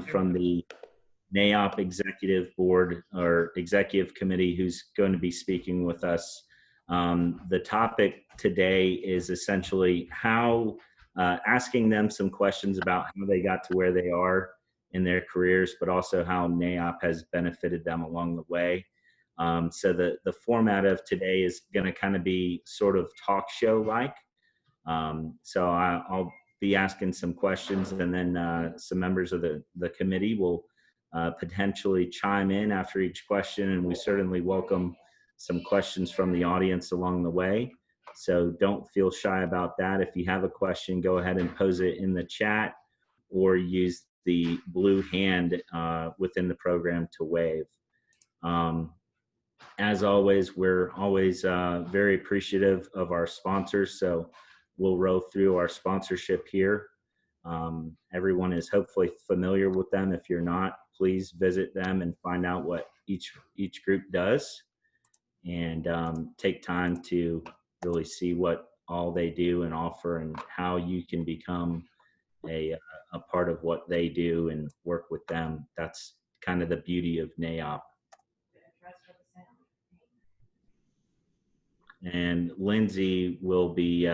from the NAIOP Executive Board or Executive Committee who's going to be speaking with us. The topic today is essentially how asking them some questions about how they got to where they are in their careers, but also how NAIOP has benefited them along the way. So the format of today is going to kind of be sort of talk show like. So I'll be asking some questions, and then some members of the committee will potentially chime in after each question, and we certainly welcome some questions from the audience along the way. So don't feel shy about that. If you have a question, go ahead and pose it in the chat or use the blue hand within the program to wave. As always, we're always very appreciative of our sponsors, so we'll roll through our sponsorship here. Everyone is hopefully familiar with them. If you're not, please visit them and find out what each group does, and take time to really see what all they do and offer, and how you can become a part of what they do and work with them. That's kind of the beauty of NAIOP. And Lindsay will be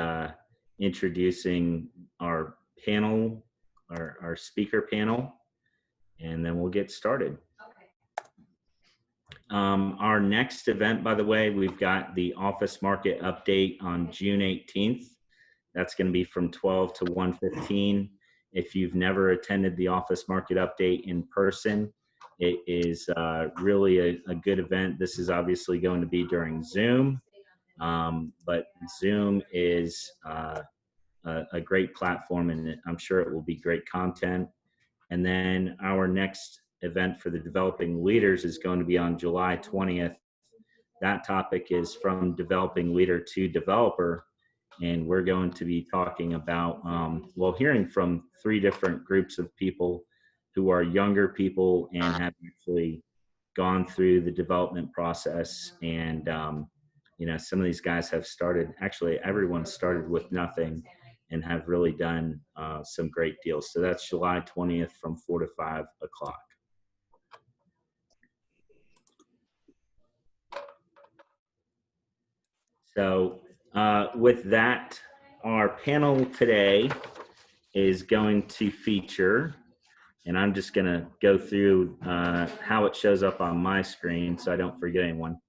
introducing our panel, our speaker panel, and then we'll get started. Our next event, by the way, we've got the office market update on June 18th. That's going to be from 12 to 1:15. If you've never attended the office market update in person, it is really a good event. This is obviously going to be during Zoom, but Zoom is a great platform, and I'm sure it will be great content. And then our next event for the developing leaders is going to be on July 20th. That topic is from developing leader to developer, and we're going to be talking about, hearing from 3 different groups of people who are younger people and have actually gone through the development process. And you know, some of these guys have started, actually everyone started with nothing and have really done some great deals. So that's July 20th from 4 to 5 o'clock. So with that, our panel today is going to feature, and I'm just going to go through how it shows up on my screen so I don't forget anyone.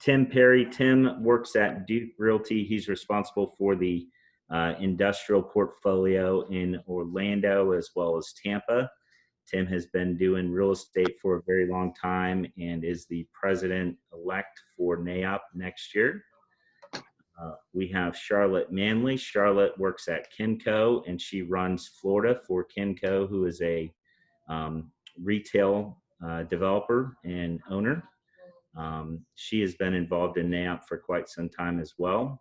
Tim Perry. Tim works at Duke Realty. He's responsible for the industrial portfolio in Orlando as well as Tampa. Tim has been doing real estate for a very long time and is the president-elect for NAIOP next year. We have Charlotte Manley. Charlotte works at Kimco, and she runs Florida for Kimco, who is a retail developer and owner. She has been involved in NAIOP for quite some time as well.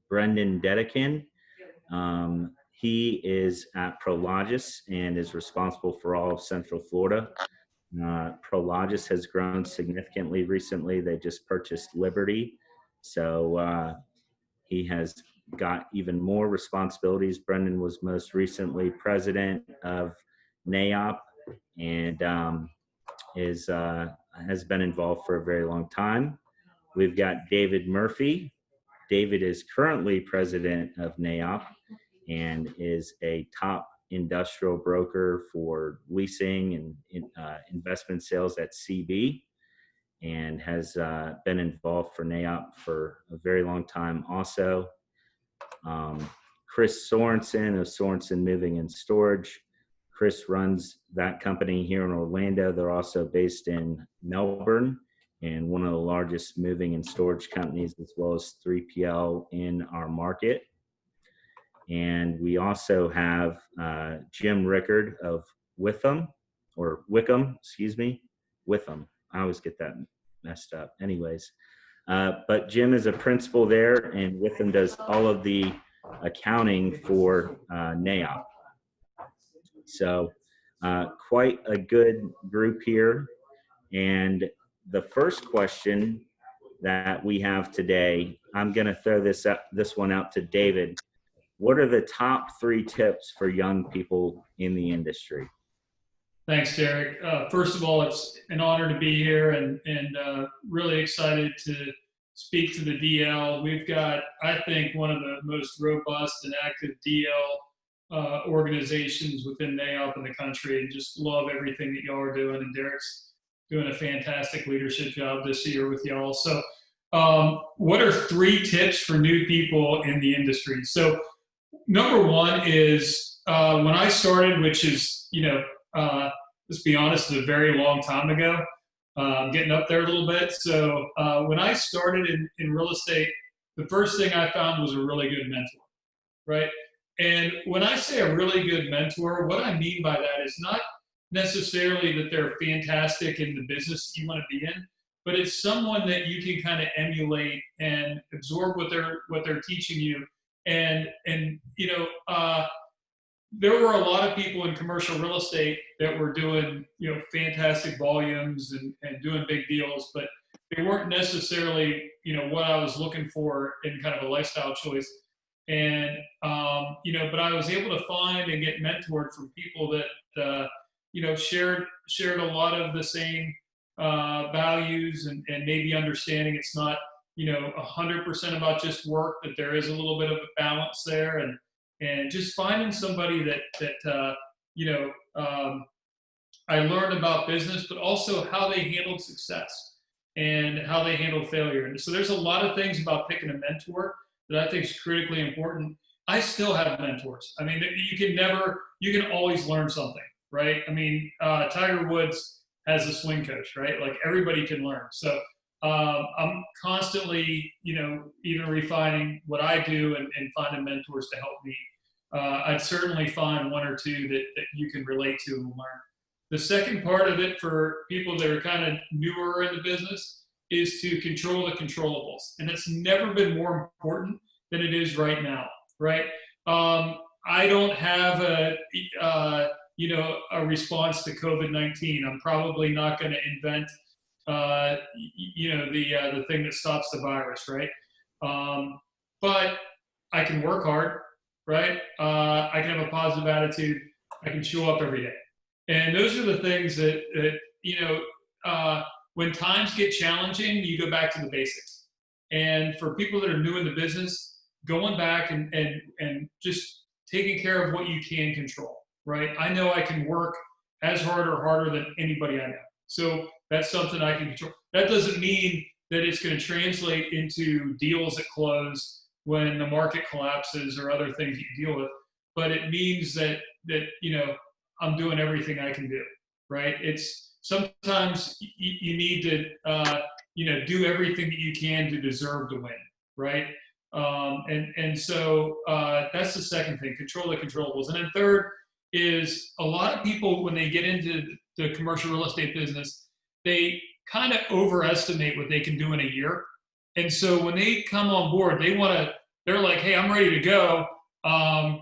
Brendan Dedekin, he is at Prologis and is responsible for all of Central Florida. Prologis has grown significantly recently. They just purchased Liberty, so he has got even more responsibilities. Brendan was most recently president of NAIOP and has been involved for a very long time. We've got David Murphy. David is currently president of NAIOP and is a top industrial broker for leasing and investment sales at CB, and has been involved for NAIOP for a very long time also. Chris Sorensen of Sorensen Moving and Storage. Chris runs that company here in Orlando. They're also based in Melbourne, and one of the largest moving and storage companies, as well as 3PL in our market. And we also have Jim Rickard of Witham. Witham. I always get that messed up. Anyways, but Jim is a principal there, and Witham does all of the accounting for NAIOP. So quite a good group here. And the first question that we have today, I'm going to throw this one out to David. What are the top 3 tips for young people in the industry? Thanks, Derek. First of all, it's an honor to be here and really excited to speak to the DL. We've got, I think, one of the most robust and active DL organizations within NAIOP in the country, and just love everything that y'all are doing. And Derek's doing a fantastic leadership job this year with y'all. So what are 3 tips for new people in the industry? So number 1 is when I started, which is, let's be honest, it's a very long time ago, getting up there a little bit. So when I started in real estate, the first thing I found was a really good mentor, right? And when I say a really good mentor, what I mean by that is not necessarily that they're fantastic in the business you want to be in, but it's someone that you can kind of emulate and absorb what they're teaching you. And there were a lot of people in commercial real estate that were doing, fantastic volumes and doing big deals, but they weren't necessarily, what I was looking for in kind of a lifestyle choice. And, but I was able to find and get mentored from people that, shared a lot of the same values and maybe understanding it's not, 100% about just work, that there is a little bit of a balance there, and just finding somebody that I learned about business, but also how they handled success and how they handled failure. And so there's a lot of things about picking a mentor that I think is critically important. I still have mentors. I mean, you can always learn something, right? I mean, Tiger Woods has a swing coach, right? Like, everybody can learn. So I'm constantly, even refining what I do and finding mentors to help me. I'd certainly find 1 or 2 that you can relate to and learn. The second part of it for people that are kind of newer in the business is to control the controllables. And it's never been more important than it is right now, right? I don't have a response to COVID-19. I'm probably not going to invent, the thing that stops the virus, right? But I can work hard, right? I can have a positive attitude. I can show up every day. And those are the things that when times get challenging, you go back to the basics. And for people that are new in the business, going back and just taking care of what you can control, right? I know I can work as hard or harder than anybody I know. So that's something I can control. That doesn't mean that it's going to translate into deals that close when the market collapses or other things you deal with. But it means that I'm doing everything I can do, right? It's sometimes you need to, do everything that you can to deserve to win, right? So that's the second thing, control the controllables. And then third is, a lot of people, when they get into the commercial real estate business, they kind of overestimate what they can do in a year. And so when they come on board, they're like, hey, I'm ready to go.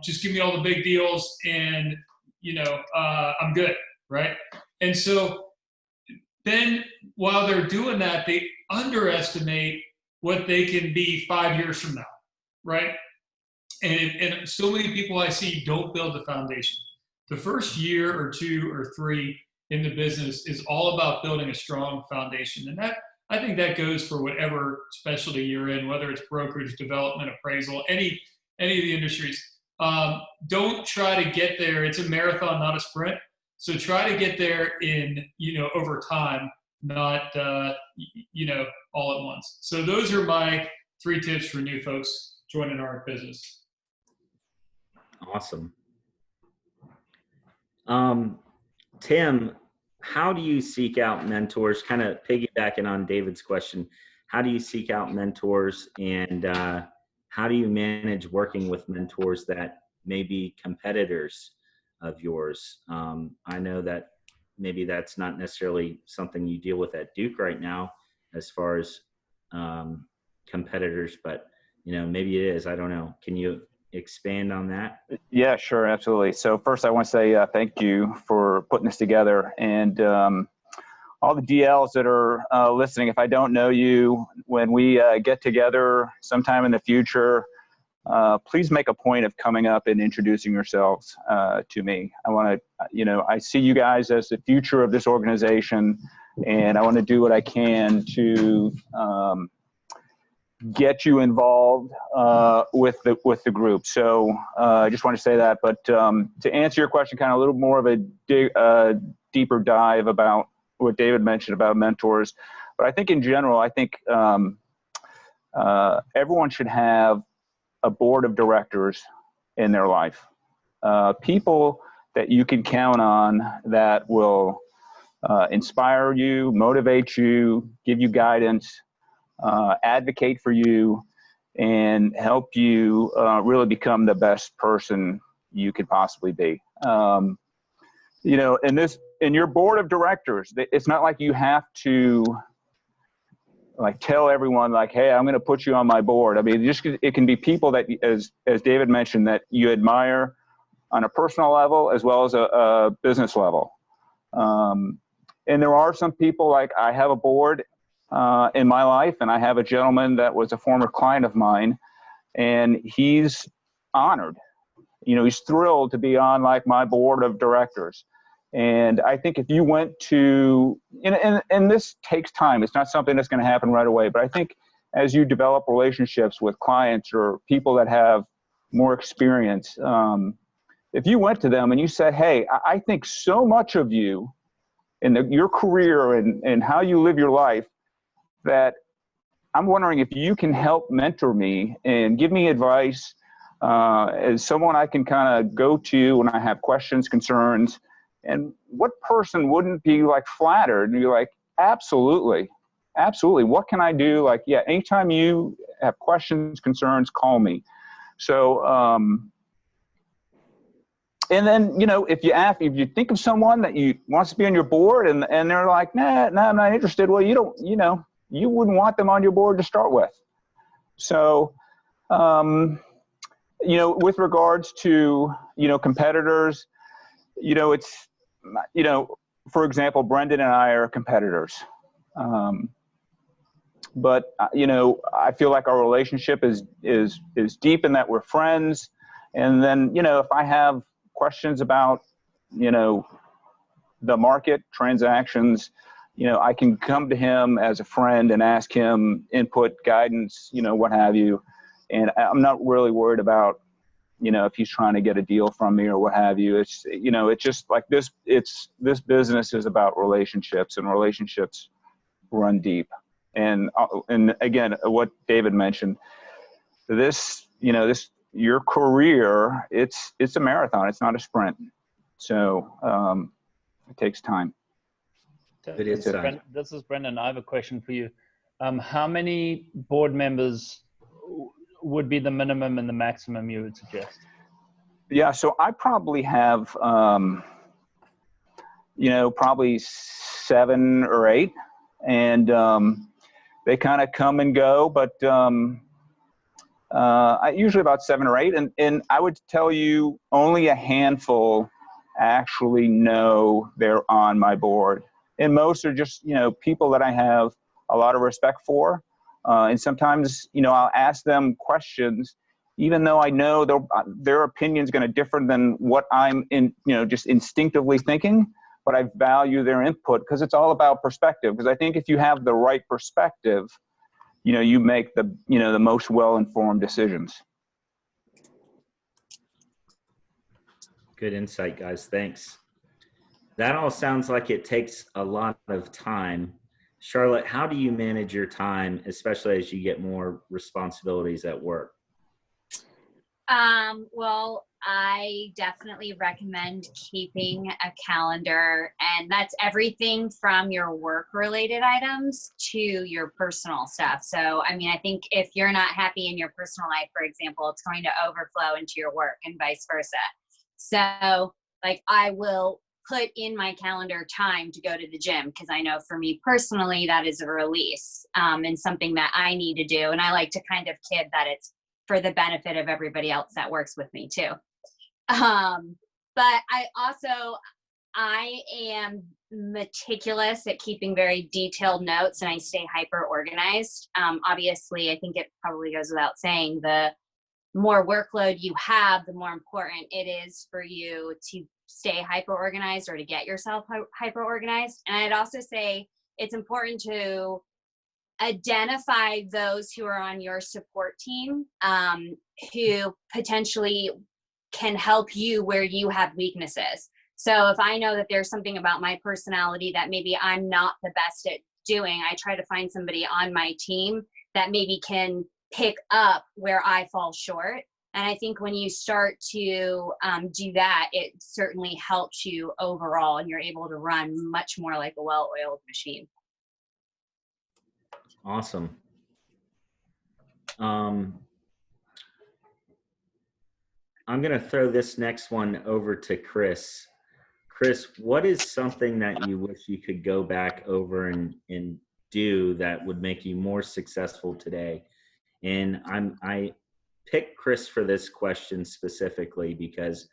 Just give me all the big deals and, I'm good, right? And so then while they're doing that, they underestimate what they can be 5 years from now, right? And so many people I see don't build the foundation. The first year or 2 or 3 in the business is all about building a strong foundation. And I think that goes for whatever specialty you're in, whether it's brokerage, development, appraisal, any of the industries. Don't try to get there. It's a marathon, not a sprint. So try to get there in, over time, not, all at once. So those are my 3 tips for new folks joining our business. Awesome. Tim, how do you seek out mentors? Kind of piggybacking on David's question, how do you seek out mentors, and how do you manage working with mentors that may be competitors of yours? I know that maybe that's not necessarily something you deal with at Duke right now as far as competitors, but maybe it is. I don't know. Can you expand on that? Yeah, sure. Absolutely. So first I want to say thank you for putting this together, and all the DLs that are listening. If I don't know you, when we get together sometime in the future, please make a point of coming up and introducing yourselves to me. I want to, I see you guys as the future of this organization, and I want to do what I can to get you involved with the group. So I just want to say that. But to answer your question, kind of a little more of a deeper dive about what David mentioned about mentors. But I think in general, I think everyone should have a board of directors in their life. People that you can count on that will inspire you, motivate you, give you guidance, advocate for you, and help you really become the best person you could possibly be. In your board of directors, it's not like you have to tell everyone hey, I'm going to put you on my board. I mean, it can be people that, as David mentioned, that you admire on a personal level as well as a business level. And there are some people, I have a board in my life, and I have a gentleman that was a former client of mine, and he's honored. He's thrilled to be on my board of directors. And I think if you went to, and this takes time, it's not something that's going to happen right away, but I think as you develop relationships with clients or people that have more experience, if you went to them and you said, hey, I think so much of you in your career and how you live your life that I'm wondering if you can help mentor me and give me advice as someone I can kind of go to when I have questions, concerns. And what person wouldn't be flattered and be absolutely, absolutely. What can I do? Anytime you have questions, concerns, call me. So, and then, if you think of someone that wants to be on your board and they're like, nah, I'm not interested. Well, you wouldn't want them on your board to start with. So, with regards to, competitors, it's, for example, Brendan and I are competitors. But, I feel like our relationship is deep in that we're friends. And then, if I have questions about, the market transactions, I can come to him as a friend and ask him input, guidance, what have you. And I'm not really worried about, if he's trying to get a deal from me or what have you. It's, it's just this, this business is about relationships, and relationships run deep. And again, what David mentioned, your career, it's a marathon. It's not a sprint. So it takes time. This is Brendan. I have a question for you. How many board members would be the minimum and the maximum you would suggest? Yeah, so I probably have, probably 7 or 8, and they kind of come and go, but usually about 7 or 8, and I would tell you only a handful actually know they're on my board. And most are just, people that I have a lot of respect for. And sometimes, I'll ask them questions, even though I know their opinion is going to differ than what I'm just instinctively thinking, but I value their input because it's all about perspective. Because I think if you have the right perspective, you make the most well-informed decisions. Good insight, guys. Thanks. That all sounds like it takes a lot of time. Charlotte, how do you manage your time, especially as you get more responsibilities at work? Well, I definitely recommend keeping a calendar, and that's everything from your work-related items to your personal stuff. So, I mean, I think if you're not happy in your personal life, for example, it's going to overflow into your work and vice versa. So, I will put in my calendar time to go to the gym because I know for me personally, that is a release and something that I need to do. And I like to kind of kid that it's for the benefit of everybody else that works with me too. But I am meticulous at keeping very detailed notes, and I stay hyper organized. Obviously, I think it probably goes without saying, the more workload you have, the more important it is for you to stay hyper organized or to get yourself hyper organized. And I'd also say it's important to identify those who are on your support team, who potentially can help you where you have weaknesses. So if I know that there's something about my personality that maybe I'm not the best at doing, I try to find somebody on my team that maybe can pick up where I fall short. And I think when you start to do that, it certainly helps you overall, and you're able to run much more like a well-oiled machine. Awesome. I'm going to throw this next one over to Chris. Chris, what is something that you wish you could go back over and do that would make you more successful today? And I picked Chris for this question specifically because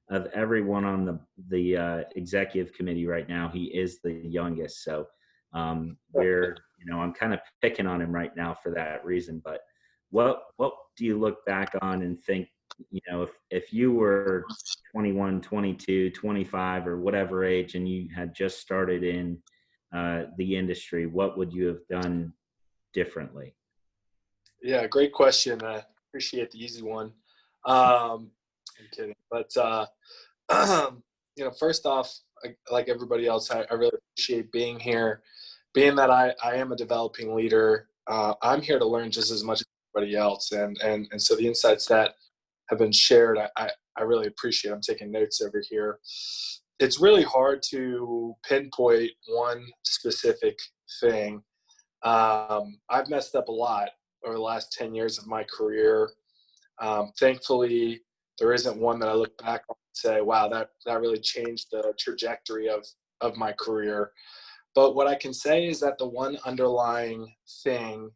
of everyone on the executive committee right now. He is the youngest, so I'm kind of picking on him right now for that reason. But what do you look back on and think, if you were 21, 22, 25, or whatever age, and you had just started in the industry, what would you have done differently? Yeah, great question. I appreciate the easy one. I'm kidding. But, first off, like everybody else, I really appreciate being here. Being that I am a developing leader, I'm here to learn just as much as everybody else. And so the insights that have been shared, I really appreciate. I'm taking notes over here. It's really hard to pinpoint one specific thing. I've messed up a lot over the last 10 years of my career. Thankfully, there isn't one that I look back on and say, wow, that really changed the trajectory of my career. But what I can say is that the one underlying thing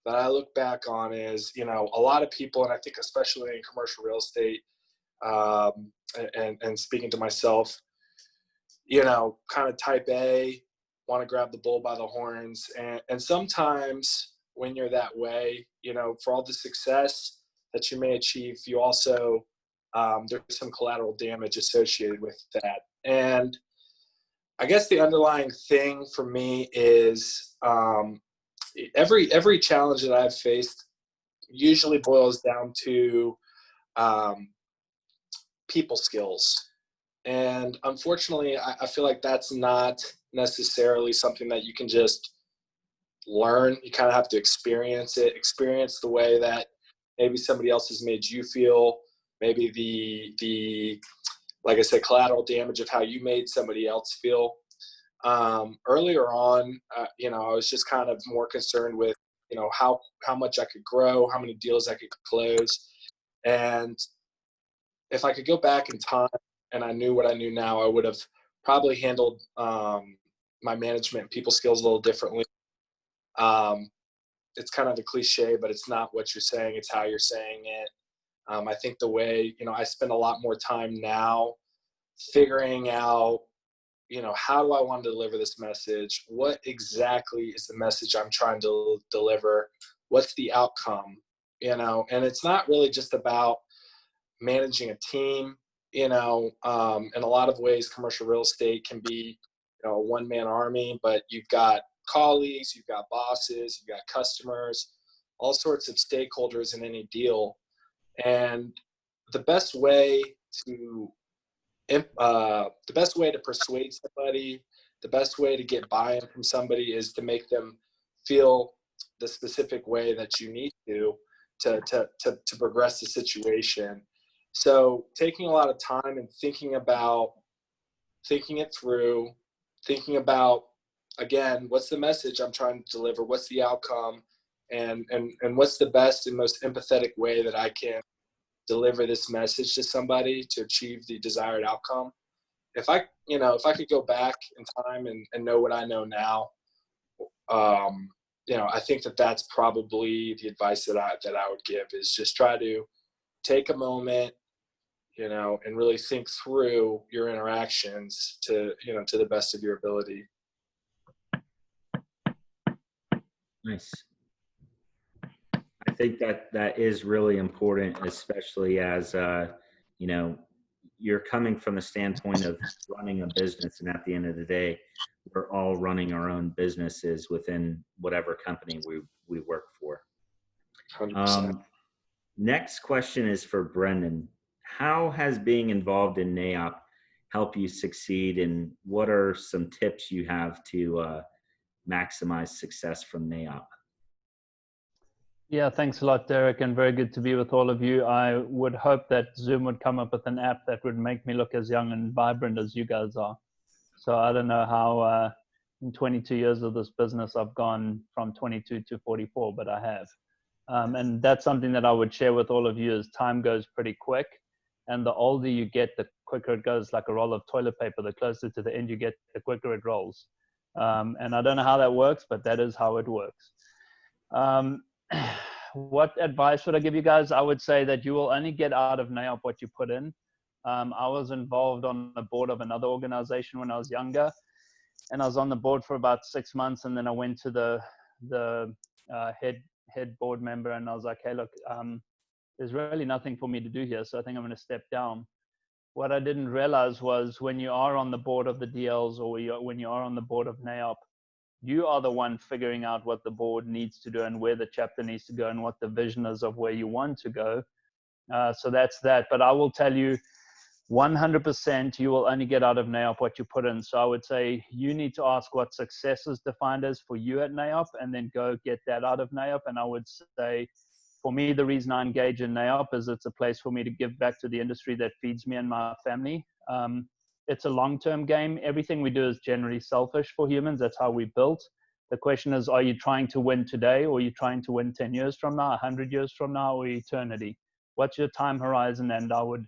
that I look back on is, a lot of people, and I think especially in commercial real estate, and speaking to myself, kind of type A, want to grab the bull by the horns. And sometimes when you're that way, for all the success that you may achieve, you also, there's some collateral damage associated with that. And I guess the underlying thing for me is every challenge that I've faced usually boils down to people skills. And unfortunately, I feel like that's not necessarily something that you can just learn. You kind of have to experience it, experience the way that maybe somebody else has made you feel, maybe the like I said, collateral damage of how you made somebody else feel. Earlier on, I was just kind of more concerned with, how much I could grow, how many deals I could close. And if I could go back in time and I knew what I knew now, I would have probably handled my management and people skills a little differently. It's kind of a cliche, but it's not what you're saying, it's how you're saying it. I think the way, I spend a lot more time now figuring out, how do I want to deliver this message? What exactly is the message I'm trying to deliver? What's the outcome? And it's not really just about managing a team. In a lot of ways, commercial real estate can be, a one-man army, but you've got colleagues, you've got bosses, you've got customers, all sorts of stakeholders in any deal. And the best way to persuade somebody, the best way to get buy-in from somebody is to make them feel the specific way that you need to progress the situation. So taking a lot of time and thinking it through, thinking about, again, what's the message I'm trying to deliver? What's the outcome? And what's the best and most empathetic way that I can deliver this message to somebody to achieve the desired outcome? If I could go back in time and know what I know now, I think that's probably the advice that I would give, is just try to take a moment, and really think through your interactions to the best of your ability. Nice. I think that that is really important, especially as, you know, you're coming from the standpoint of running a business. And at the end of the day, we're all running our own businesses within whatever company we work for. 100%. Next question is for Brendan. How has being involved in NAIOP helped you succeed, and what are some tips you have to maximize success from NAIOP? Yeah, thanks a lot, Derek, and very good to be with all of you. I would hope that Zoom would come up with an app that would make me look as young and vibrant as you guys are. So I don't know how in 22 years of this business, I've gone from 22 to 44, but I have. And that's something that I would share with all of you. As time goes pretty quick, and the older you get, the quicker it goes, like a roll of toilet paper. The closer to the end you get, the quicker it rolls. And I don't know how that works, but that is how it works. What advice would I give you guys? I would say that you will only get out of NAIOP what you put in. I was involved on the board of another organization when I was younger, and I was on the board for about 6 months, and then I went to the head board member, and I was like, hey, look, there's really nothing for me to do here, so I think I'm going to step down. What I didn't realize was when you are on the board of the DLs, or when you are on the board of NAIOP, you are the one figuring out what the board needs to do and where the chapter needs to go and what the vision is of where you want to go. So that's that. But I will tell you, 100% you will only get out of NAIOP what you put in. So I would say you need to ask what success is defined as for you at NAIOP, and then go get that out of NAIOP. And I would say, for me, the reason I engage in NAIOP is it's a place for me to give back to the industry that feeds me and my family. It's a long-term game. Everything we do is generally selfish for humans. That's how we built. The question is, are you trying to win today, or are you trying to win 10 years from now, 100 years from now, or eternity? What's your time horizon? And I would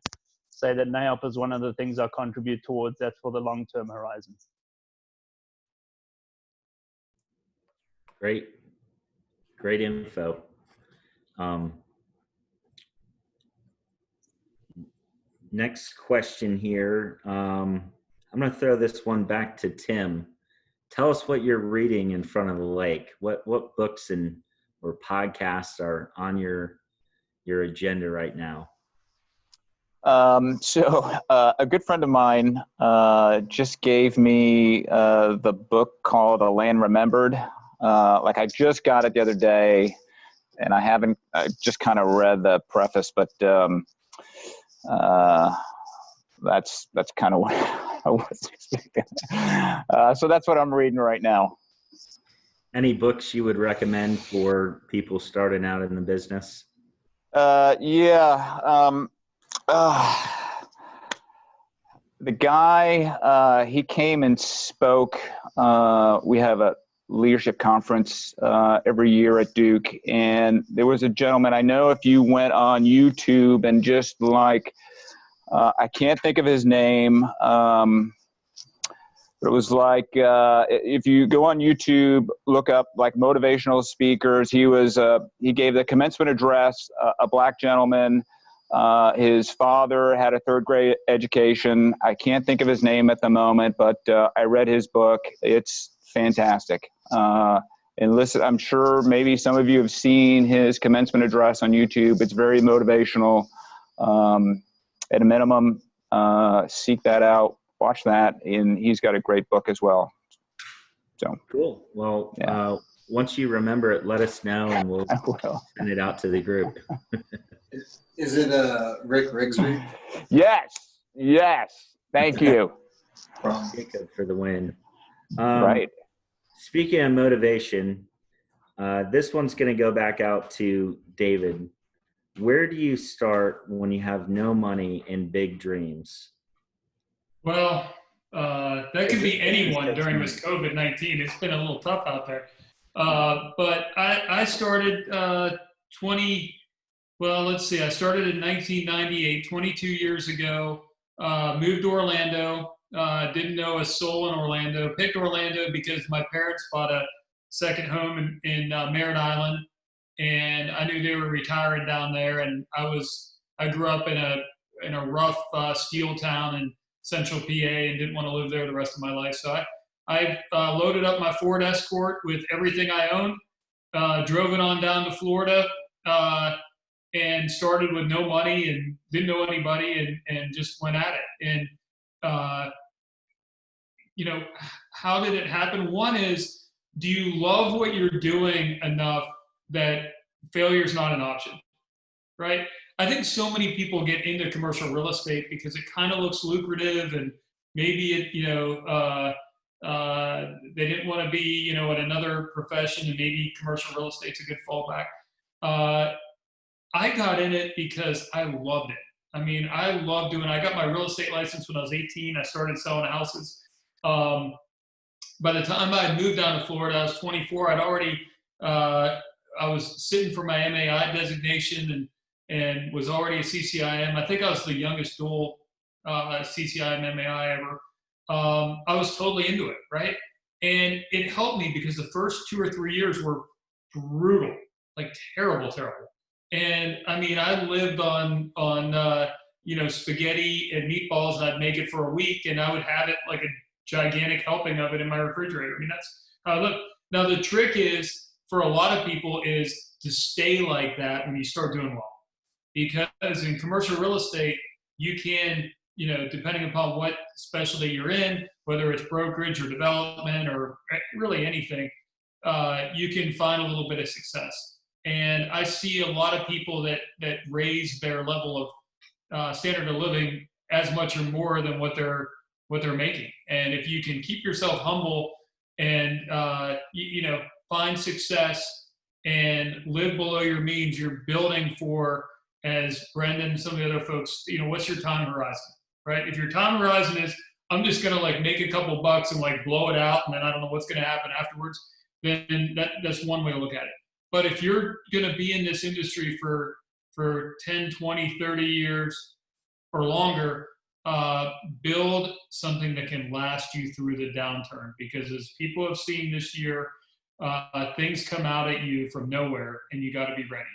say that NAIOP is one of the things I contribute towards. That's for the long-term horizon. Great info. Next question here. I'm going to throw this one back to Tim. Tell us what you're reading in front of the lake. What books or podcasts are on your agenda right now? So a good friend of mine just gave me the book called A Land Remembered. Like I just got it the other day, and I just kind of read the preface, but that's kind of what I was expecting. So that's what I'm reading right now. Any books you would recommend for people starting out in the business? The guy, he came and spoke. We have a leadership conference every year at Duke, and there was a gentleman, I know if you went on YouTube and just like, I can't think of his name, but it was like, if you go on YouTube, look up like motivational speakers. He gave the commencement address, a black gentleman. His father had a third grade education. I can't think of his name at the moment, but I read his book. It's fantastic. And listen, I'm sure maybe some of you have seen his commencement address on YouTube. It's very motivational. At a minimum, seek that out, watch that, and he's got a great book as well. So cool. Well, yeah. Once you remember it, let us know, and we'll send it out to the group. Is it Rick Rigsby? Yes. Thank you. Jacob for the win. Right. Speaking of motivation, this one's going to go back out to David. Where do you start when you have no money and big dreams? Well, that could be anyone during this COVID-19. It's been a little tough out there. But I started I started in 1998, 22 years ago, moved to Orlando, didn't know a soul in Orlando, picked Orlando because my parents bought a second home in Merritt Island, and I knew they were retiring down there, and I grew up in a rough steel town in central PA and didn't want to live there the rest of my life. So I loaded up my Ford Escort with everything I owned, drove it on down to Florida, and started with no money and didn't know anybody and just went at it. And, you know, how did it happen? One is, do you love what you're doing enough that failure is not an option, right? I think so many people get into commercial real estate because it kind of looks lucrative, and maybe it, you know, they didn't want to be, you know, in another profession, and maybe commercial real estate's a good fallback. I got in it because I loved it. I mean, I love doing. I got my real estate license when I was 18. I started selling houses. By the time I had moved down to Florida, I was 24. I'd already, I was sitting for my MAI designation and was already a CCIM. I think I was the youngest dual CCIM MAI ever. I was totally into it, right? And it helped me because the first 2 or 3 years were brutal, like terrible. And I mean, I lived on you know, spaghetti and meatballs, and I'd make it for a week, and I would have it like a gigantic helping of it in my refrigerator. I mean, that's how I live. Now, the trick is, for a lot of people, is to stay like that when you start doing well. Because in commercial real estate, you can, you know, depending upon what specialty you're in, whether it's brokerage or development or really anything, you can find a little bit of success. And I see a lot of people that raise their level of standard of living as much or more than what they're making. And if you can keep yourself humble and you know, find success and live below your means, you're building for, as Brendan and some of the other folks, you know, what's your time horizon, right? If your time horizon is, I'm just gonna like make a couple bucks and like blow it out, and then I don't know what's gonna happen afterwards, then that's one way to look at it. But if you're going to be in this industry for 10, 20, 30 years or longer, build something that can last you through the downturn. Because as people have seen this year, things come out at you from nowhere, and you got to be ready,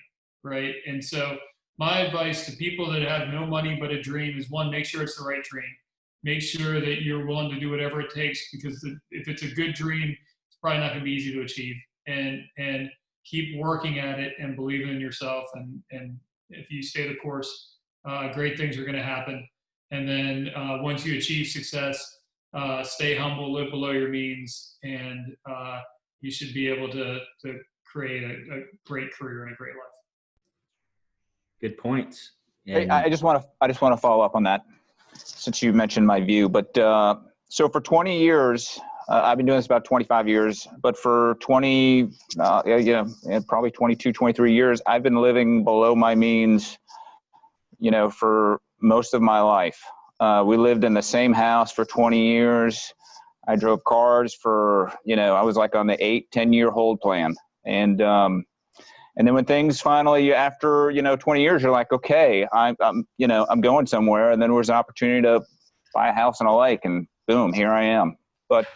right? And so my advice to people that have no money but a dream is, one, make sure it's the right dream. Make sure that you're willing to do whatever it takes, because if it's a good dream, it's probably not going to be easy to achieve. And keep working at it and believe in yourself. And if you stay the course, great things are going to happen. And then once you achieve success, stay humble, live below your means, and you should be able to create a great career and a great life. Good points. Hey, I just want to follow up on that, since you mentioned my view. But so for 20 years, I've been doing this about 25 years, but for 20, probably 22, 23 years, I've been living below my means, you know, for most of my life. We lived in the same house for 20 years. I drove cars for, you know, I was like on the 8-10 year hold plan. And then when things finally, after, you know, 20 years, you're like, okay, I'm going somewhere. And then there was an opportunity to buy a house on a lake, and boom, here I am. But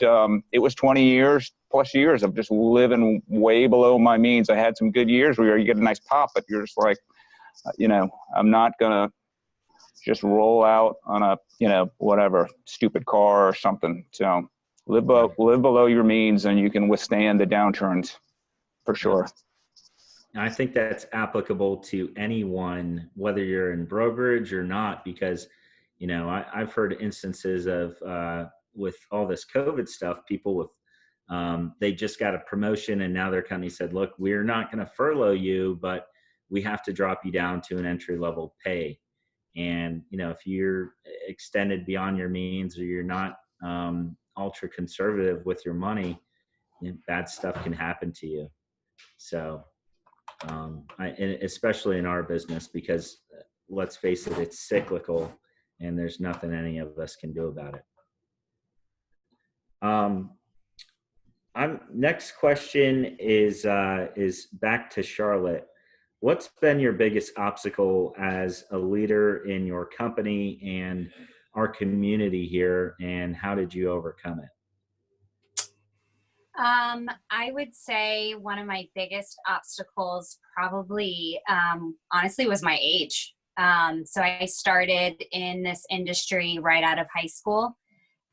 it was 20 years plus years of just living way below my means. I had some good years where you get a nice pop, but you're just like, you know, I'm not going to just roll out on a, you know, whatever, stupid car or something. So live below your means, and you can withstand the downturns for sure. I think that's applicable to anyone, whether you're in brokerage or not, because, you know, I've heard instances of, with all this COVID stuff, people with, they just got a promotion, and now their company said, look, we're not going to furlough you, but we have to drop you down to an entry level pay. And, you know, if you're extended beyond your means, or you're not ultra conservative with your money, you know, bad stuff can happen to you. So, and especially in our business, because let's face it, it's cyclical, and there's nothing any of us can do about it. Next question is back to Charlotte. What's been your biggest obstacle as a leader in your company and our community here, and how did you overcome it? I would say one of my biggest obstacles probably, honestly, was my age. So I started in this industry right out of high school.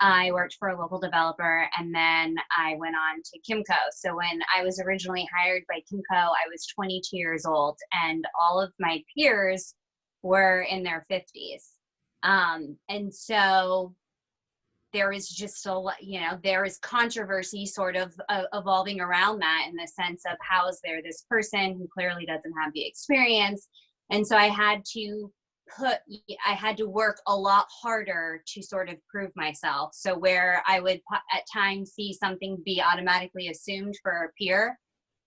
I worked for a local developer, and then I went on to Kimco. So when I was originally hired by Kimco, I was 22 years old, and all of my peers were in their 50s. And so there is just there is controversy sort of evolving around that, in the sense of, how is there this person who clearly doesn't have the experience? And so I had to work a lot harder to sort of prove myself. So where I would at times see something be automatically assumed for a peer,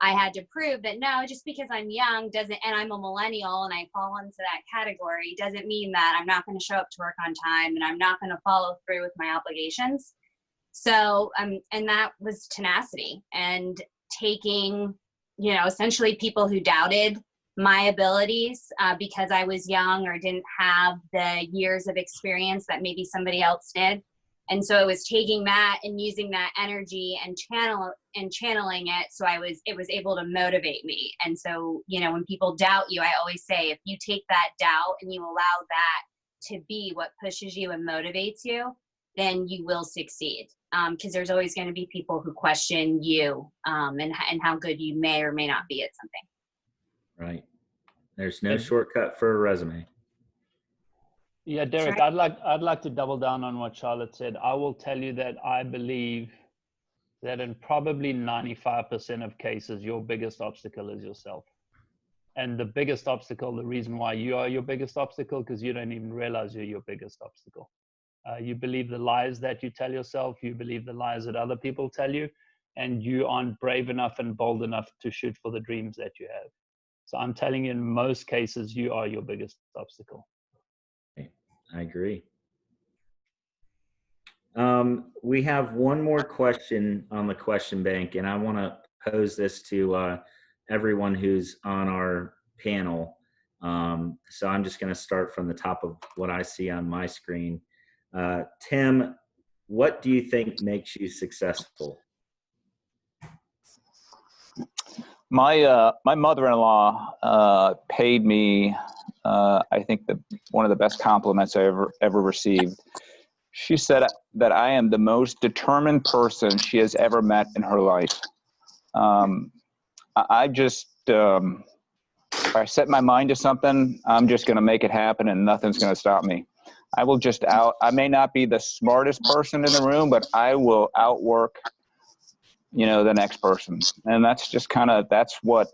I had to prove that no, just because I'm young and I'm a millennial and I fall into that category, doesn't mean that I'm not going to show up to work on time and I'm not going to follow through with my obligations. So, and that was tenacity, and taking, essentially people who doubted my abilities because I was young or didn't have the years of experience that maybe somebody else did. And so it was taking that and using that energy and channeling it. So it was able to motivate me. And so, when people doubt you, I always say, if you take that doubt and you allow that to be what pushes you and motivates you, then you will succeed. Because there's always going to be people who question you and how good you may or may not be at something. Right. There's no shortcut for a resume. Yeah, Derek, I'd like to double down on what Charlotte said. I will tell you that I believe that in probably 95% of cases, your biggest obstacle is yourself. And the biggest obstacle, the reason why you are your biggest obstacle, because you don't even realize you're your biggest obstacle. You believe the lies that you tell yourself, you believe the lies that other people tell you, and you aren't brave enough and bold enough to shoot for the dreams that you have. So I'm telling you, in most cases, you are your biggest obstacle. I agree. We have one more question on the question bank, and I want to pose this to everyone who's on our panel. So I'm just going to start from the top of what I see on my screen. Tim, what do you think makes you successful? My mother-in-law paid me, I think, one of the best compliments I ever received. She said that I am the most determined person she has ever met in her life. I just, if I set my mind to something, I'm just going to make it happen, and nothing's going to stop me. I may not be the smartest person in the room, but I will outwork, the next person. And that's just that's what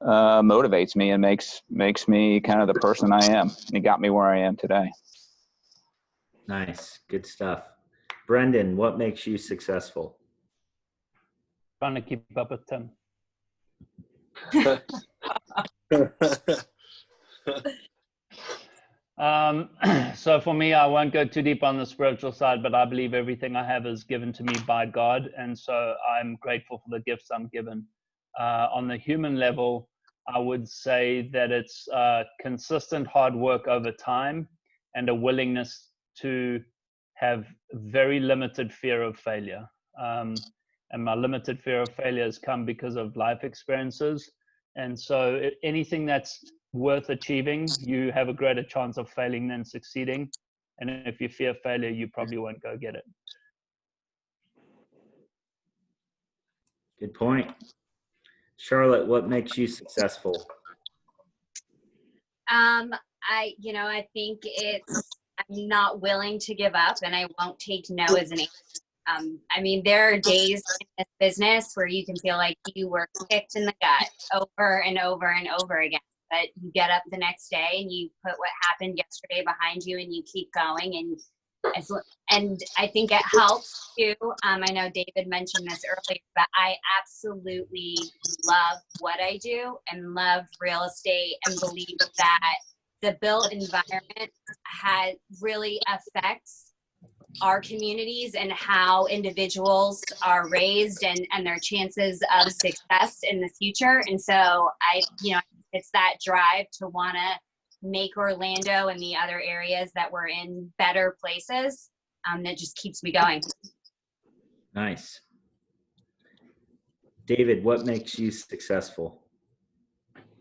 motivates me and makes me kind of the person I am. And it got me where I am today. Nice. Good stuff. Brendan, what makes you successful? Trying to keep up with Tim. So for me, I won't go too deep on the spiritual side, but I believe everything I have is given to me by God. And so I'm grateful for the gifts I'm given. On the human level, I would say that it's consistent hard work over time and a willingness to have very limited fear of failure. And my limited fear of failure has come because of life experiences. And so anything that's worth achieving, you have a greater chance of failing than succeeding. And if you fear failure, you probably won't go get it. Good point. Charlotte, what makes you successful? I think I'm not willing to give up, and I won't take no as an answer. There are days in this business where you can feel like you were kicked in the gut over and over and over again. But you get up the next day and you put what happened yesterday behind you and you keep going. And I think it helps too. I know David mentioned this earlier, but I absolutely love what I do and love real estate and believe that the built environment really affects our communities and how individuals are raised and their chances of success in the future. And so it's that drive to want to make Orlando and the other areas that we're in better places that just keeps me going. Nice. David, what makes you successful?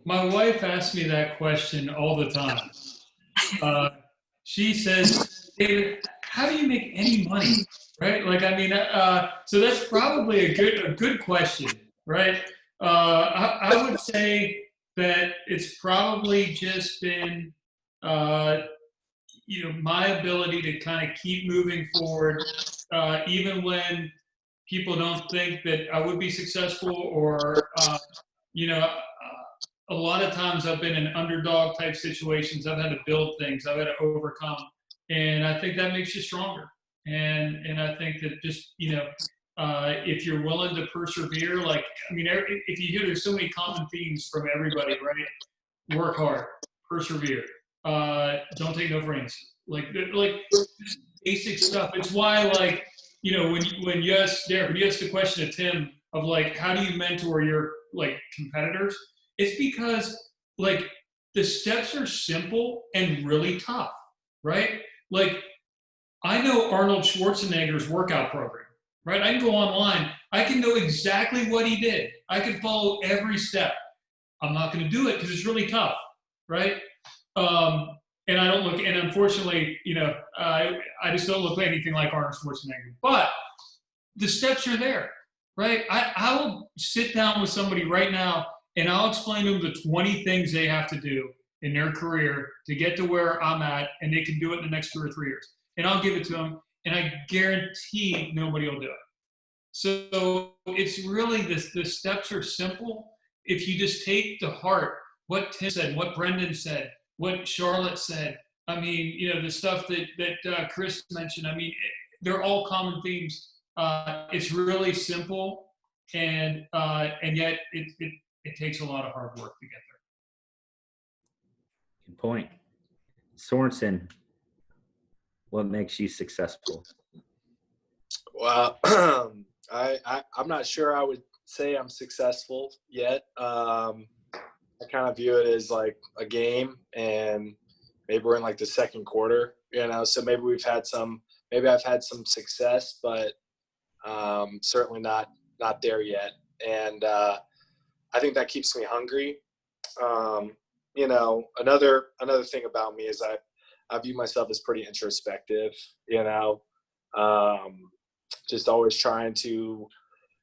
My wife asks me that question all the time. She says, David, how do you make any money, right? Like, I mean, so that's probably a good question, right? I would say that it's probably just been, my ability to kind of keep moving forward, even when people don't think that I would be successful, or, a lot of times I've been in underdog type situations. I've had to build things. I've had to overcome, and I think that makes you stronger. And I think that just if you're willing to persevere, like, I mean, if you hear, there's so many common themes from everybody, right? Work hard, persevere, don't take no for an answer. Like just basic stuff. It's why, like, when you ask Derek, when you ask the question to Tim of like, how do you mentor your like competitors? It's because like the steps are simple and really tough, right? Like, I know Arnold Schwarzenegger's workout program, right? I can go online. I can know exactly what he did. I can follow every step. I'm not going to do it because it's really tough, right? And I don't look, and unfortunately, I just don't look anything like Arnold Schwarzenegger. But the steps are there, right? I will sit down with somebody right now and I'll explain to them the 20 things they have to do in their career to get to where I'm at, and they can do it in the next 2 or 3 years. And I'll give it to them, and I guarantee nobody will do it. So it's really the steps are simple. If you just take to heart what Tim said, what Brendan said, what Charlotte said, I mean, the stuff that Chris mentioned, I mean, they're all common themes. It's really simple, and yet it takes a lot of hard work to get there. Good point. Sorensen, what makes you successful? Well, I'm not sure I would say I'm successful yet. I kind of view it as like a game, and maybe we're in like the second quarter, so maybe I've had some success, but certainly not there yet. And I think that keeps me hungry. Another thing about me is I view myself as pretty introspective, just always trying to,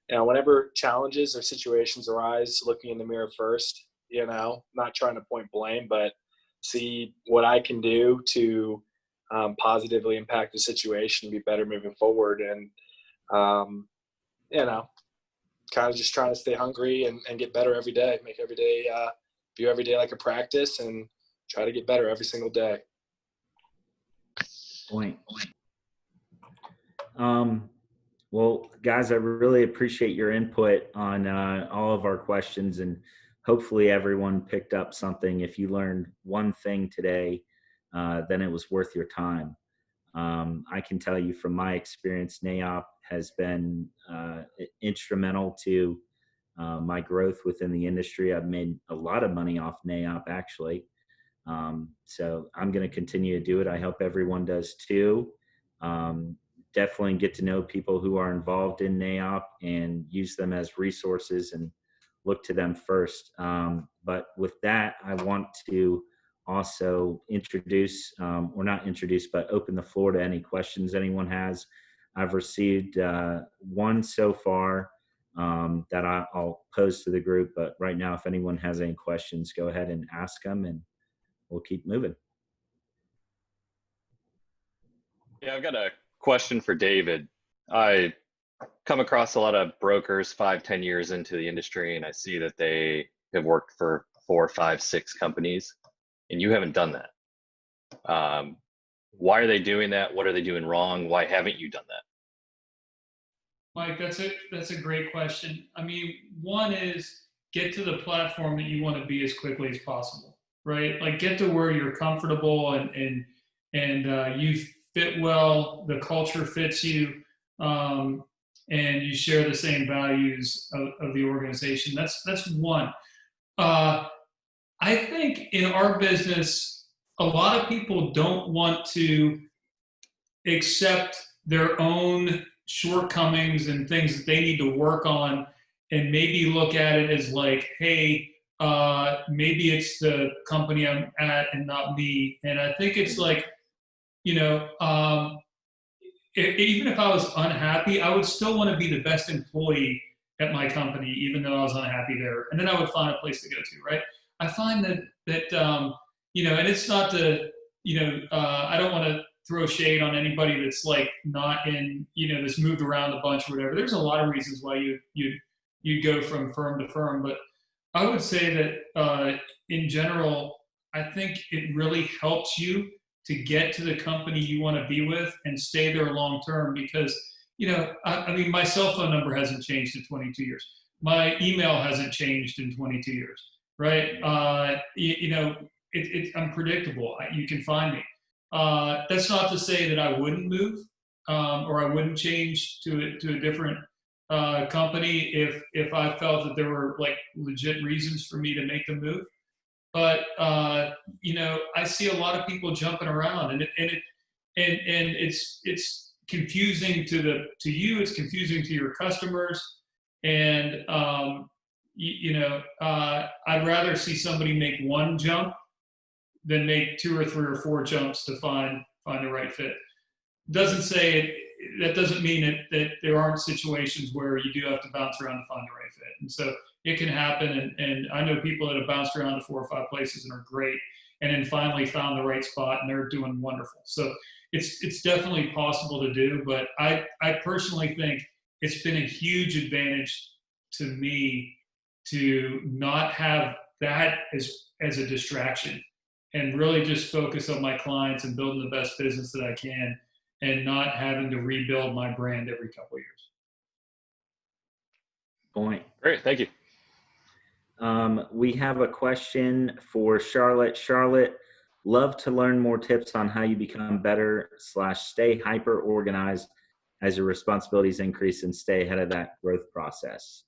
whenever challenges or situations arise, looking in the mirror first, not trying to point blame, but see what I can do to positively impact the situation and be better moving forward. And, kind of just trying to stay hungry and get better every day, make every day, view every day like a practice, and try to get better every single day. Point. Well, guys, I really appreciate your input on all of our questions, and hopefully everyone picked up something. If you learned one thing today, then it was worth your time. I can tell you from my experience, NAIOP has been instrumental to my growth within the industry. I've made a lot of money off NAIOP, actually. So I'm going to continue to do it. I hope everyone does too. Definitely get to know people who are involved in NAIOP and use them as resources and look to them first. But with that, I want to also introduce, or not introduce, but open the floor to any questions anyone has. I've received one so far that I'll pose to the group, but right now, if anyone has any questions, go ahead and ask them and we'll keep moving. Yeah, I've got a question for David. I come across a lot of brokers 5-10 years into the industry, and I see that they have worked for 4, 5, 6 companies, and you haven't done that. Why are they doing that? What are they doing wrong? Why haven't you done that? Mike, that's a great question. I mean, one is get to the platform that you want to be as quickly as possible, right? Like, get to where you're comfortable and you fit well, the culture fits you, and you share the same values of the organization. That's one. I think in our business, a lot of people don't want to accept their own shortcomings and things that they need to work on, and maybe look at it as like, hey, maybe it's the company I'm at and not me. And I think it's like, even if I was unhappy, I would still want to be the best employee at my company, even though I was unhappy there. And then I would find a place to go to, right? I find that you know, and it's not to, you know, I don't want to throw shade on anybody that's like not in, you know, that's moved around a bunch or whatever. There's a lot of reasons why you go from firm to firm, but I would say that in general, I think it really helps you to get to the company you want to be with and stay there long term because, you know, I mean, my cell phone number hasn't changed in 22 years. My email hasn't changed in 22 years, right? You know, I'm predictable. You can find me. That's not to say that I wouldn't move or I wouldn't change to a different company if I felt that there were like legit reasons for me to make the move. But you know, I see a lot of people jumping around, and it's confusing to you. It's confusing to your customers, and you know, I'd rather see somebody make one jump than make 2 or 3 or 4 jumps to find the right fit. Doesn't say that doesn't mean that there aren't situations where you do have to bounce around to find the right fit. And so it can happen. And I know people that have bounced around to 4 or 5 places and are great, and then finally found the right spot and they're doing wonderful. So it's definitely possible to do, but I personally think it's been a huge advantage to me to not have that as a distraction and really just focus on my clients and building the best business that I can and not having to rebuild my brand every couple of years. Point. Great, thank you. We have a question for Charlotte. Charlotte, love to learn more tips on how you become better / stay hyper organized as your responsibilities increase and stay ahead of that growth process.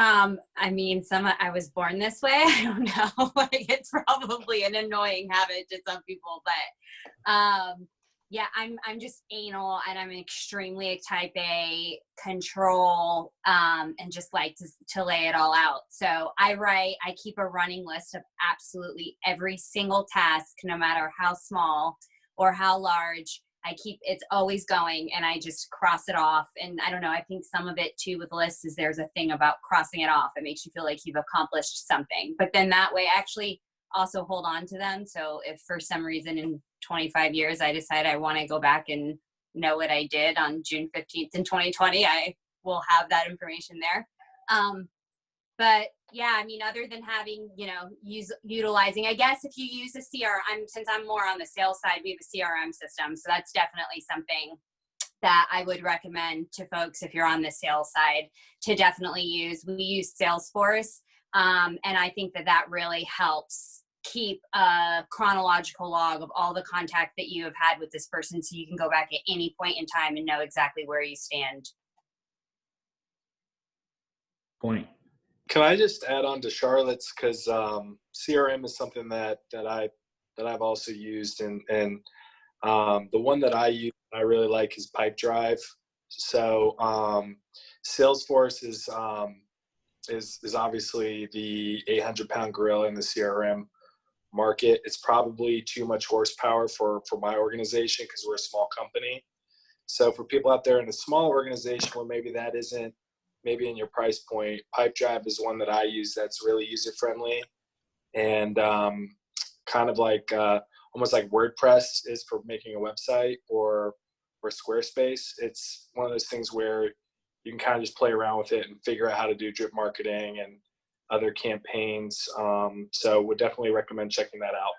I mean, I was born this way. I don't know. Like, it's probably an annoying habit to some people, but yeah, I'm just anal, and I'm extremely type A, control, and just like to lay it all out. So I keep a running list of absolutely every single task, no matter how small or how large. It's always going, and I just cross it off. And I don't know, I think some of it too with lists is there's a thing about crossing it off. It makes you feel like you've accomplished something, but then that way I actually also hold on to them. So if for some reason in 25 years I decide I want to go back and know what I did on June 15th in 2020, I will have that information there. But yeah, I mean, other than having, you know, utilizing, I guess if you use a CRM, since I'm more on the sales side, we have a CRM system. So that's definitely something that I would recommend to folks if you're on the sales side to definitely use. We use Salesforce, and I think that really helps keep a chronological log of all the contact that you have had with this person, so you can go back at any point in time and know exactly where you stand. Point. Can I just add on to Charlotte's, because CRM is something that I've also used, and the one that I use I really like is Pipedrive. So Salesforce is obviously the 800-pound gorilla in the CRM market. It's probably too much horsepower for my organization because we're a small company. So for people out there in a small organization where maybe that isn't maybe in your price point, Pipedrive is one that I use that's really user-friendly, and kind of like almost like WordPress is for making a website, or Squarespace. It's one of those things where you can kind of just play around with it and figure out how to do drip marketing and other campaigns. So would definitely recommend checking that out.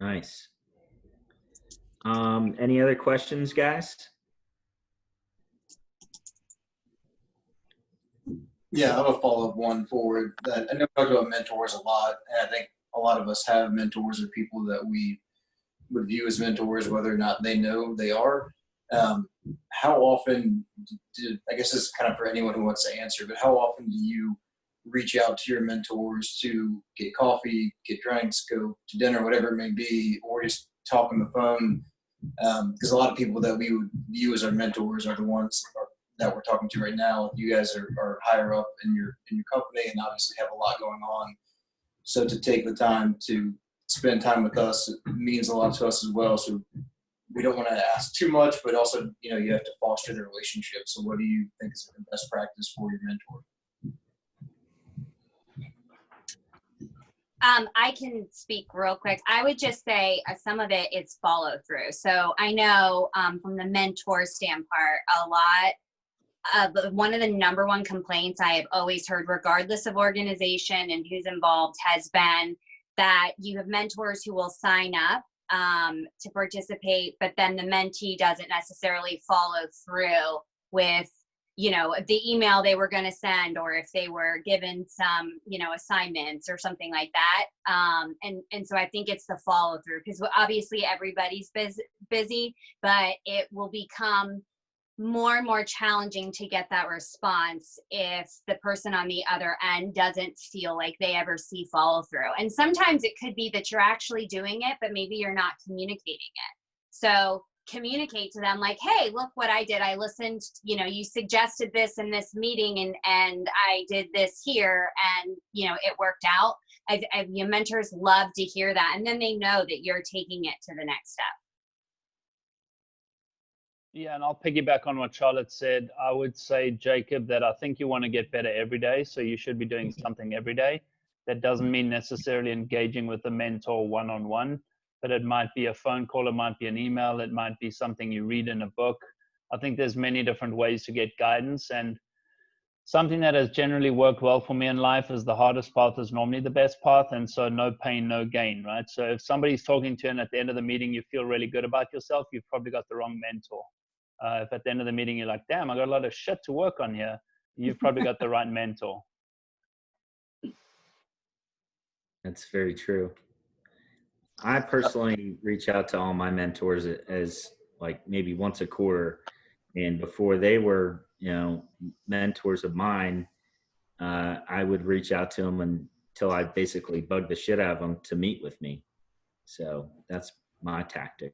Nice. Any other questions, guys? Yeah, I have a follow-up one forward. That I know we talk about mentors a lot, and I think a lot of us have mentors or people that we would view as mentors, whether or not they know they are. How often I guess this is kind of for anyone who wants to answer, but how often do you reach out to your mentors to get coffee, get drinks, go to dinner, whatever it may be, or just talk on the phone? Because a lot of people that we would view as our mentors are the ones that we're talking to right now. You guys are higher up in your company and obviously have a lot going on. So to take the time to spend time with us. It means a lot to us as well. So we don't want to ask too much, but also, you have to foster the relationship. So what do you think is the best practice for your mentor? I can speak real quick. I would just say some of it is follow through. So I know from the mentor standpoint, a lot one of the number one complaints I have always heard, regardless of organization and who's involved, has been that you have mentors who will sign up to participate, but then the mentee doesn't necessarily follow through with the email they were going to send, or if they were given some, assignments or something like that. And so I think it's the follow through, because obviously everybody's busy, but it will become more and more challenging to get that response if the person on the other end doesn't feel like they ever see follow through. And sometimes it could be that you're actually doing it, but maybe you're not communicating it. So communicate to them like, hey, look what I did. I listened, you suggested this in this meeting, and I did this here, and it worked out. Your mentors love to hear that, and then they know that you're taking it to the next step. Yeah, and I'll piggyback on what Charlotte said. I would say, Jacob, that I think you want to get better every day, so you should be doing something every day. That doesn't mean necessarily engaging with the mentor one-on-one, but it might be a phone call, it might be an email, it might be something you read in a book. I think there's many different ways to get guidance, and something that has generally worked well for me in life is the hardest path is normally the best path, and so no pain, no gain, right? So if somebody's talking to you and at the end of the meeting you feel really good about yourself, you've probably got the wrong mentor. If at the end of the meeting you're like, damn, I got a lot of shit to work on here, you've probably got the right mentor. That's very true. I personally reach out to all my mentors as like maybe once a quarter, and before they were, mentors of mine, I would reach out to them until I basically bugged the shit out of them to meet with me. So that's my tactic.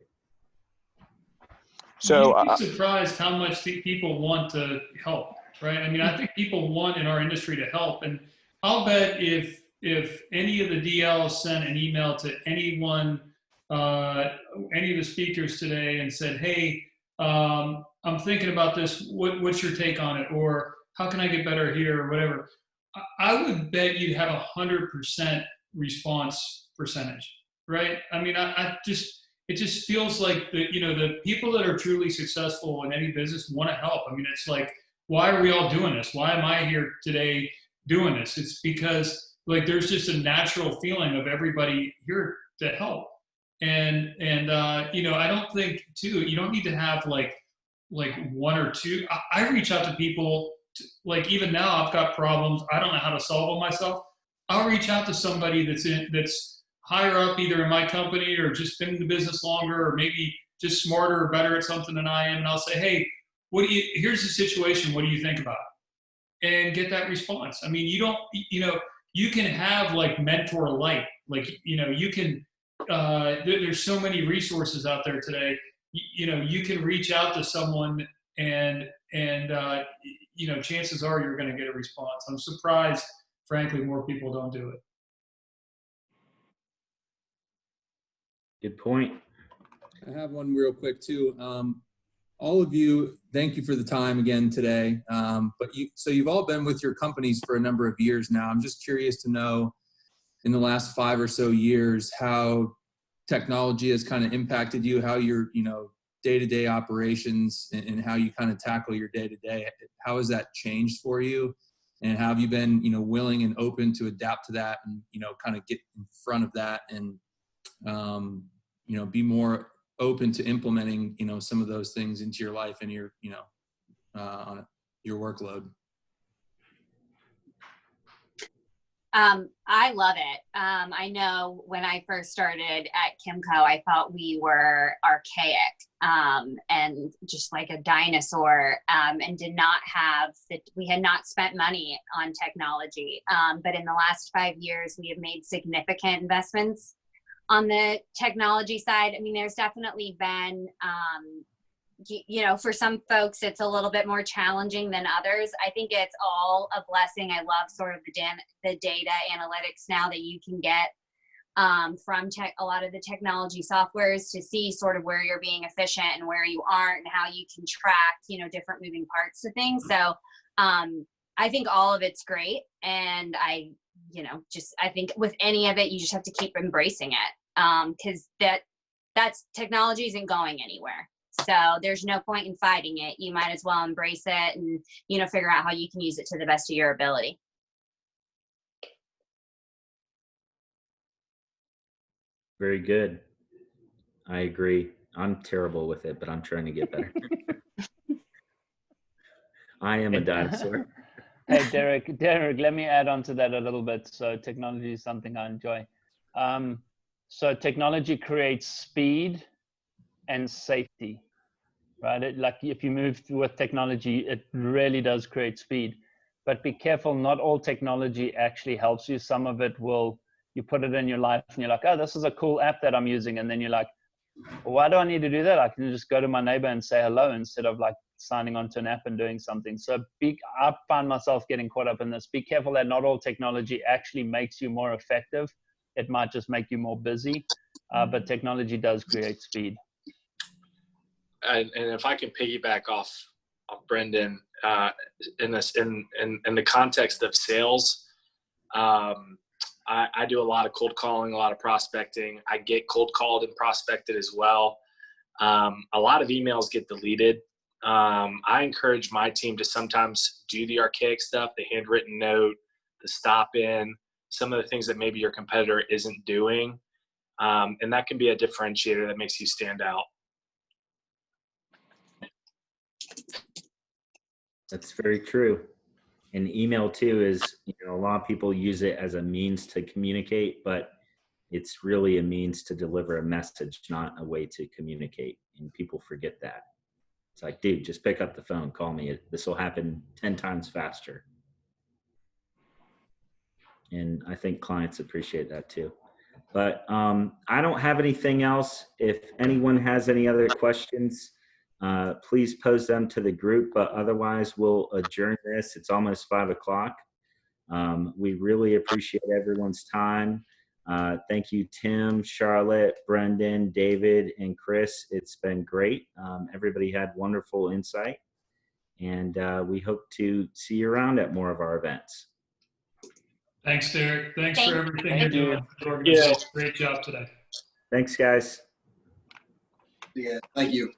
So You'd be surprised how much people want to help, right? I mean, I think people want in our industry to help, and I'll bet if any of the DLs sent an email to anyone, any of the speakers today, and said, "Hey, I'm thinking about this. What's your take on it?" Or "How can I get better here?" or whatever, I would bet you'd have 100% response percentage, right? I mean, it just feels like the people that are truly successful in any business want to help. I mean, it's like, why are we all doing this? Why am I here today doing this? It's because like there's just a natural feeling of everybody here to help. And I don't think too, you don't need to have like one or two. I reach out to people like, even now I've got problems. I don't know how to solve them myself. I'll reach out to somebody that's higher up, either in my company or just been in the business longer, or maybe just smarter or better at something than I am. And I'll say, hey, here's the situation. What do you think about it? And get that response. I mean, you can have like mentor light, like, you can, there's so many resources out there today. You can reach out to someone and chances are you're going to get a response. I'm surprised, frankly, more people don't do it. Good point. I have one real quick too. All of you, thank you for the time again today. So you've all been with your companies for a number of years now. I'm just curious to know, in the last 5 or so years, how technology has kind of impacted you, how your day-to-day operations and how you kind of tackle your day-to-day. How has that changed for you? And how have you been, willing and open to adapt to that and, kind of get in front of that and, be more open to implementing, some of those things into your life and your, on your workload? I love it. I know when I first started at Kimco, I thought we were archaic and just like a dinosaur, and did not have we had not spent money on technology. But in the last 5 years, we have made significant investments on the technology side. I mean, there's definitely been, for some folks, it's a little bit more challenging than others. I think it's all a blessing. I love sort of the data analytics now that you can get from a lot of the technology softwares to see sort of where you're being efficient and where you aren't and how you can track, different moving parts to things. So I think all of it's great. And I think with any of it, you just have to keep embracing it, because that's technology isn't going anywhere. So there's no point in fighting it. You might as well embrace it and, figure out how you can use it to the best of your ability. Very good. I agree. I'm terrible with it, but I'm trying to get better. I am a dinosaur. Hey, Derek, let me add on to that a little bit. So technology is something I enjoy. So technology creates speed and safety, right? Like if you move with technology, it really does create speed. But be careful, not all technology actually helps you. Some of it you put it in your life and you're like, oh, this is a cool app that I'm using. And then you're like, well, why do I need to do that? I can just go to my neighbor and say hello instead of like signing onto an app and doing something. So I find myself getting caught up in this. Be careful that not all technology actually makes you more effective. It might just make you more busy, but technology does create speed. And if I can piggyback off Brendan, in the context of sales, I do a lot of cold calling, a lot of prospecting. I get cold called and prospected as well. A lot of emails get deleted. I encourage my team to sometimes do the archaic stuff, the handwritten note, the stop in, some of the things that maybe your competitor isn't doing. And that can be a differentiator that makes you stand out. That's very true. And email too is, a lot of people use it as a means to communicate, but it's really a means to deliver a message, not a way to communicate. And people forget that. It's like, dude, just pick up the phone, call me. This will happen 10 times faster. And I think clients appreciate that too. But I don't have anything else. If anyone has any other questions, please pose them to the group, but otherwise we'll adjourn this. It's almost 5 o'clock. We really appreciate everyone's time. Thank you, Tim, Charlotte, Brendan, David, and Chris. It's been great. Everybody had wonderful insight, and we hope to see you around at more of our events. Thanks, Derek. Thanks Thank for everything you. you're doing for the organization. Great job today. Thanks, guys. Yeah, thank you.